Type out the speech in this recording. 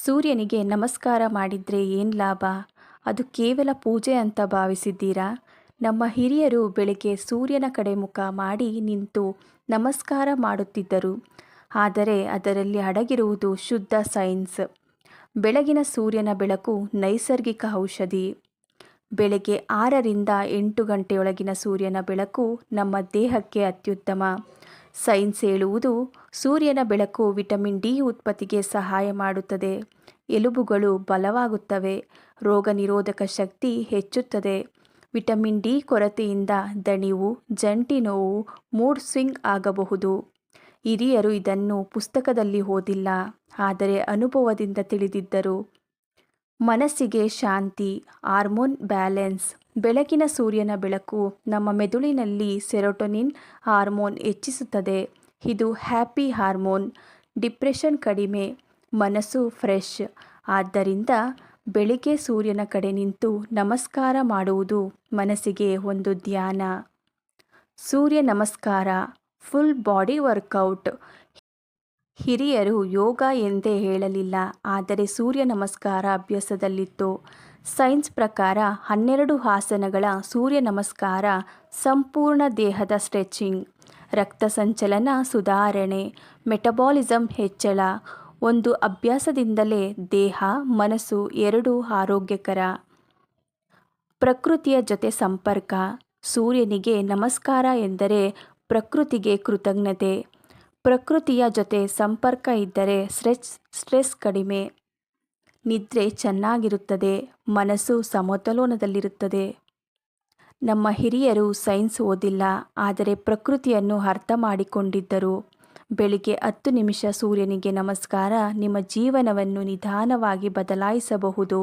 ಸೂರ್ಯನಿಗೆ ನಮಸ್ಕಾರ ಮಾಡಿದರೆ ಏನು ಲಾಭ? ಅದು ಕೇವಲ ಪೂಜೆ ಅಂತ ಭಾವಿಸಿದ್ದೀರಾ? ನಮ್ಮ ಹಿರಿಯರು ಬೆಳಗ್ಗೆ ಸೂರ್ಯನ ಕಡೆ ಮುಖ ಮಾಡಿ ನಿಂತು ನಮಸ್ಕಾರ ಮಾಡುತ್ತಿದ್ದರು. ಆದರೆ ಅದರಲ್ಲಿ ಅಡಗಿರುವುದು ಶುದ್ಧ ಸೈನ್ಸ್. ಬೆಳಗಿನ ಸೂರ್ಯನ ಬೆಳಕು ನೈಸರ್ಗಿಕ ಔಷಧಿ. ಬೆಳಗ್ಗೆ 6ರಿಂದ 8 ಗಂಟೆಯೊಳಗಿನ ಸೂರ್ಯನ ಬೆಳಕು ನಮ್ಮ ದೇಹಕ್ಕೆ ಅತ್ಯುತ್ತಮ. ಸೈನ್ಸ್ ಹೇಳುವುದು ಸೂರ್ಯನ ಬೆಳಕು ವಿಟಮಿನ್ ಡಿ ಉತ್ಪತ್ತಿಗೆ ಸಹಾಯ ಮಾಡುತ್ತದೆ. ಎಲುಬುಗಳು ಬಲವಾಗುತ್ತವೆ. ರೋಗ ನಿರೋಧಕ ಶಕ್ತಿ ಹೆಚ್ಚುತ್ತದೆ. ವಿಟಮಿನ್ ಡಿ ಕೊರತೆಯಿಂದ ದಣಿವು, ಜಂಟಿ ನೋವು, ಮೂಡ್ ಸ್ವಿಂಗ್ ಆಗಬಹುದು. ಹಿರಿಯರು ಇದನ್ನು ಪುಸ್ತಕದಲ್ಲಿ ಓದಿಲ್ಲ, ಆದರೆ ಅನುಭವದಿಂದ ತಿಳಿದಿದ್ದರು. ಮನಸ್ಸಿಗೆ ಶಾಂತಿ, ಹಾರ್ಮೋನ್ ಬ್ಯಾಲೆನ್ಸ್. ಬೆಳಗಿನ ಸೂರ್ಯನ ಬೆಳಕು ನಮ್ಮ ಮೆದುಳಿನಲ್ಲಿ ಸೆರೋಟೋನಿನ್ ಹಾರ್ಮೋನ್ ಹೆಚ್ಚಿಸುತ್ತದೆ. ಇದು ಹ್ಯಾಪಿ ಹಾರ್ಮೋನ್. ಡಿಪ್ರೆಷನ್ ಕಡಿಮೆ, ಮನಸ್ಸು ಫ್ರೆಶ್. ಆದ್ದರಿಂದ ಬೆಳಿಗ್ಗೆ ಸೂರ್ಯನ ಕಡೆ ನಿಂತು ನಮಸ್ಕಾರ ಮಾಡುವುದು ಮನಸ್ಸಿಗೆ ಒಂದು ಧ್ಯಾನ. ಸೂರ್ಯ ನಮಸ್ಕಾರ ಫುಲ್ ಬಾಡಿ ವರ್ಕೌಟ್. ಹಿರಿಯರು ಯೋಗ ಎಂದೇ ಹೇಳಲಿಲ್ಲ, ಆದರೆ ಸೂರ್ಯ ನಮಸ್ಕಾರ ಅಭ್ಯಾಸದಲ್ಲಿತ್ತು. ಸೈನ್ಸ್ ಪ್ರಕಾರ 12 ಆಸನಗಳ ಸೂರ್ಯ ನಮಸ್ಕಾರ ಸಂಪೂರ್ಣ ದೇಹದ ಸ್ಟ್ರೆಚಿಂಗ್, ರಕ್ತ ಸಂಚಲನ ಸುಧಾರಣೆ, ಮೆಟಬಾಲಿಸಮ್ ಹೆಚ್ಚಳ. ಒಂದು ಅಭ್ಯಾಸದಿಂದಲೇ ದೇಹ, ಮನಸ್ಸು ಎರಡೂ ಆರೋಗ್ಯಕರ. ಪ್ರಕೃತಿಯ ಜೊತೆ ಸಂಪರ್ಕ. ಸೂರ್ಯನಿಗೆ ನಮಸ್ಕಾರ ಎಂದರೆ ಪ್ರಕೃತಿಗೆ ಕೃತಜ್ಞತೆ. ಪ್ರಕೃತಿಯ ಜೊತೆ ಸಂಪರ್ಕ ಇದ್ದರೆ ಸ್ಟ್ರೆಸ್ ಕಡಿಮೆ, ನಿದ್ರೆ ಚೆನ್ನಾಗಿರುತ್ತದೆ, ಮನಸ್ಸು ಸಮತೋಲನದಲ್ಲಿರುತ್ತದೆ. ನಮ್ಮ ಹಿರಿಯರು ಸೈನ್ಸ್ ಓದಿಲ್ಲ, ಆದರೆ ಪ್ರಕೃತಿಯನ್ನು ಅರ್ಥ ಮಾಡಿಕೊಂಡಿದ್ದರು. ಬೆಳಿಗ್ಗೆ 10 ನಿಮಿಷ ಸೂರ್ಯನಿಗೆ ನಮಸ್ಕಾರ ನಿಮ್ಮ ಜೀವನವನ್ನು ನಿಧಾನವಾಗಿ ಬದಲಾಯಿಸಬಹುದು.